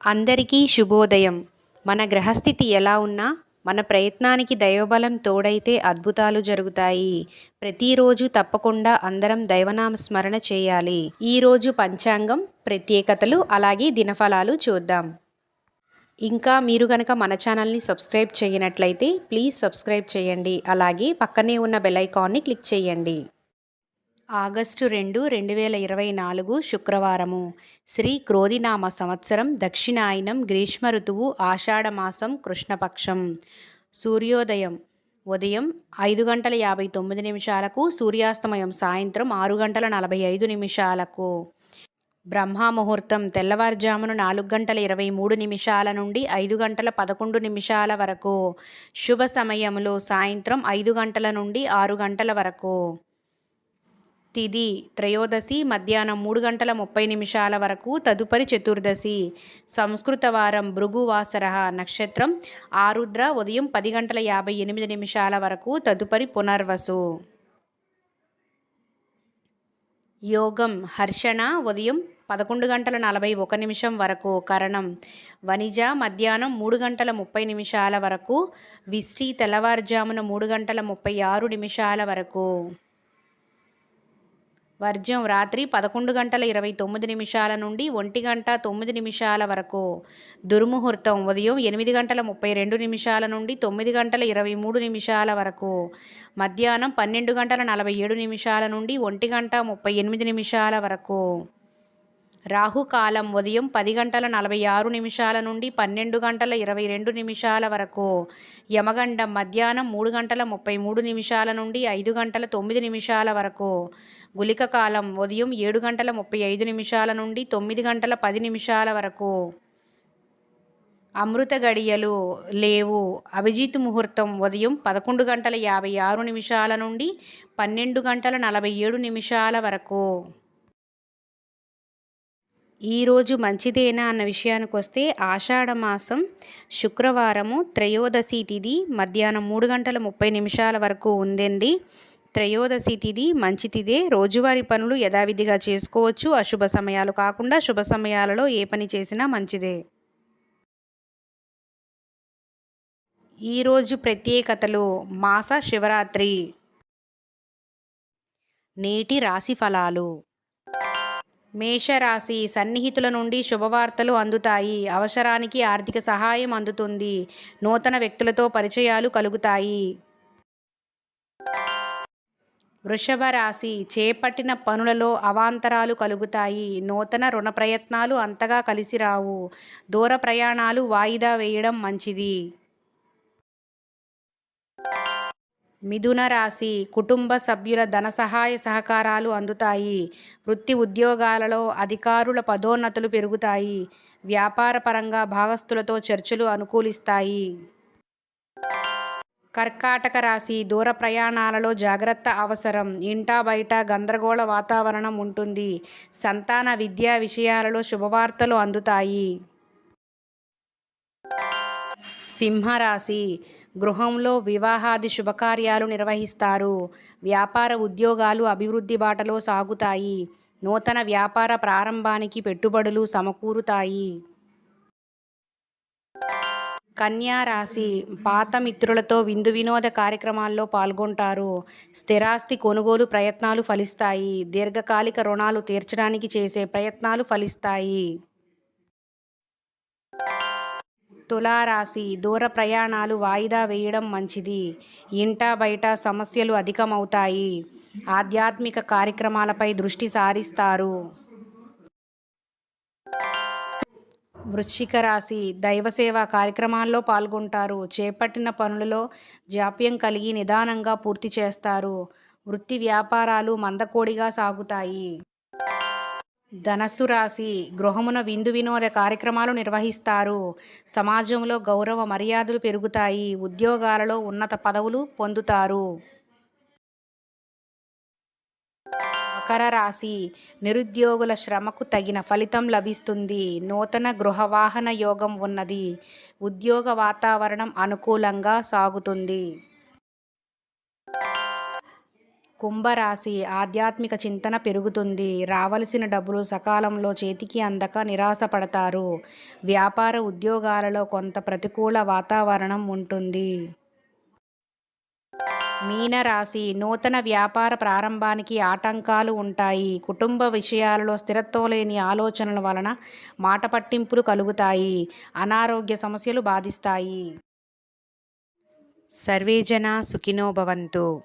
అందరికీ శుభోదయం. మన గ్రహస్థితి ఎలా ఉన్నా, మన ప్రయత్నానికి దైవబలం తోడైతే అద్భుతాలు జరుగుతాయి. ప్రతిరోజు తప్పకుండా అందరం దైవనామ స్మరణ చేయాలి. ఈరోజు పంచాంగం, ప్రత్యేకతలు, అలాగే దినఫలాలు చూద్దాం. ఇంకా మీరు గనక మన ఛానల్ని సబ్స్క్రైబ్ చేయనట్లయితే ప్లీజ్ సబ్స్క్రైబ్ చేయండి. అలాగే పక్కనే ఉన్న బెల్ ఐకాన్ని క్లిక్ చేయండి. ఆగస్టు 2, 2024 శుక్రవారము. శ్రీ క్రోధినామ సంవత్సరం, దక్షిణాయనం, గ్రీష్మ ఋతువు, ఆషాఢమాసం, కృష్ణపక్షం. సూర్యోదయం ఉదయం 5:59 సూర్యాస్తమయం సాయంత్రం 6:45. బ్రహ్మముహూర్తం తెల్లవారుజామున 4:23 నుండి 5:11 వరకు. శుభ సమయములో సాయంత్రం 5 గంటల నుండి 6 గంటల వరకు. తిథి త్రయోదశి మధ్యాహ్నం 3:30 వరకు, తదుపరి చతుర్దశి. సంస్కృత వారం భృగువాసర. నక్షత్రం ఆరుద్ర ఉదయం 10:58 వరకు, తదుపరి పునర్వసు. యోగం హర్షణ ఉదయం 11:41 వరకు, కరణం వనిజ మధ్యాహ్నం 3:30 వరకు, విష్టి తెల్లవారుజామున 3:36 వరకు. వర్జం రాత్రి 11:29 నుండి 1:09 వరకు. దుర్ముహూర్తం ఉదయం 8:32 నుండి 9:23 వరకు. మధ్యాహ్నం 12:47 నుండి 1:38 వరకు. రాహుకాలం ఉదయం 10:46 నుండి 12:22 వరకు. యమగండం మధ్యాహ్నం 3:33 నుండి 5:09 వరకు. గుళిక కాలం ఉదయం 7:35 నుండి 9:10 వరకు. అమృత గడియలు లేవు. అభిజిత్ ముహూర్తం ఉదయం 11:56 నుండి 12:47 వరకు. ఈరోజు మంచిదేనా అన్న విషయానికి వస్తే, ఆషాఢమాసం శుక్రవారము, త్రయోదశి తిథి మధ్యాహ్నం 3:30 వరకు ఉందండి. త్రయోదశి తిథి మంచి తిథే. రోజువారీ పనులు యథావిధిగా చేసుకోవచ్చు. అశుభ సమయాలు కాకుండా శుభ సమయాలలో ఏ పని చేసినా మంచిదే. ఈరోజు ప్రత్యేకతలు. మాస శివరాత్రి. నేటి రాశి ఫలాలు. మేషరాశి సన్నిహితుల నుండి శుభవార్తలు అందుతాయి. అవసరానికి ఆర్థిక సహాయం అందుతుంది. నూతన వ్యక్తులతో పరిచయాలు కలుగుతాయి. వృషభ రాశి చేపట్టిన పనులలో అవాంతరాలు కలుగుతాయి. నూతన రుణ ప్రయత్నాలు అంతగా కలిసి రావు. దూర ప్రయాణాలు వాయిదా వేయడం మంచిది. మిథున రాశి కుటుంబ సభ్యుల ధన సహాయ సహకారాలు అందుతాయి. వృత్తి ఉద్యోగాలలో అధికారుల పదోన్నతులు పెరుగుతాయి. వ్యాపారపరంగా భాగస్థులతో చర్చలు అనుకూలిస్తాయి. కర్కాటక రాశి దూర ప్రయాణాలలో జాగ్రత్త అవసరం. ఇంటా బయట గందరగోళ వాతావరణం ఉంటుంది. సంతాన విద్యా విషయాలలో శుభవార్తలు అందుతాయి. సింహరాశి గృహంలో వివాహాది శుభకార్యాలు నిర్వహిస్తారు. వ్యాపార ఉద్యోగాలు అభివృద్ధి బాటలో సాగుతాయి. నూతన వ్యాపార ప్రారంభానికి పెట్టుబడులు సమకూరుతాయి. కన్యా రాశి పాత మిత్రులతో విందు వినోద కార్యక్రమాల్లో పాల్గొంటారు. స్థిరాస్తి కొనుగోలు ప్రయత్నాలు ఫలిస్తాయి. దీర్ఘకాలిక రుణాలు తీర్చడానికి చేసే ప్రయత్నాలు ఫలిస్తాయి. తులారాశి దూర ప్రయాణాలు వాయిదా వేయడం మంచిది. ఇంటా బయట సమస్యలు అధికమవుతాయి. ఆధ్యాత్మిక కార్యక్రమాలపై దృష్టి సారిస్తారు. వృశ్చిక రాశి దైవసేవ కార్యక్రమాల్లో పాల్గొంటారు. చేపట్టిన పనులలో జాప్యం కలిగి నిదానంగా పూర్తి చేస్తారు. వృత్తి వ్యాపారాలు మందకోడిగా సాగుతాయి. ధనస్సు రాశి గృహమున విందు వినోద కార్యక్రమాలు నిర్వహిస్తారు. సమాజంలో గౌరవ మర్యాదలు పెరుగుతాయి. ఉద్యోగాలలో ఉన్నత పదవులు పొందుతారు. మకర రాశి నిరుద్యోగుల శ్రమకు తగిన ఫలితం లభిస్తుంది. నూతన గృహ వాహన యోగం ఉన్నది. ఉద్యోగ వాతావరణం అనుకూలంగా సాగుతుంది. కుంభరాశి ఆధ్యాత్మిక చింతన పెరుగుతుంది. రావలసిన డబ్బులు సకాలంలో చేతికి అందక నిరాశపడతారు. వ్యాపార ఉద్యోగాలలో కొంత ప్రతికూల వాతావరణం ఉంటుంది. మీనరాశి నూతన వ్యాపార ప్రారంభానికి ఆటంకాలు ఉంటాయి. కుటుంబ విషయాలలో స్థిరత్వం లేని ఆలోచనల వలన మాట పట్టింపులు కలుగుతాయి. అనారోగ్య సమస్యలు బాధిస్తాయి. సర్వేజన సుఖినో భవంతు.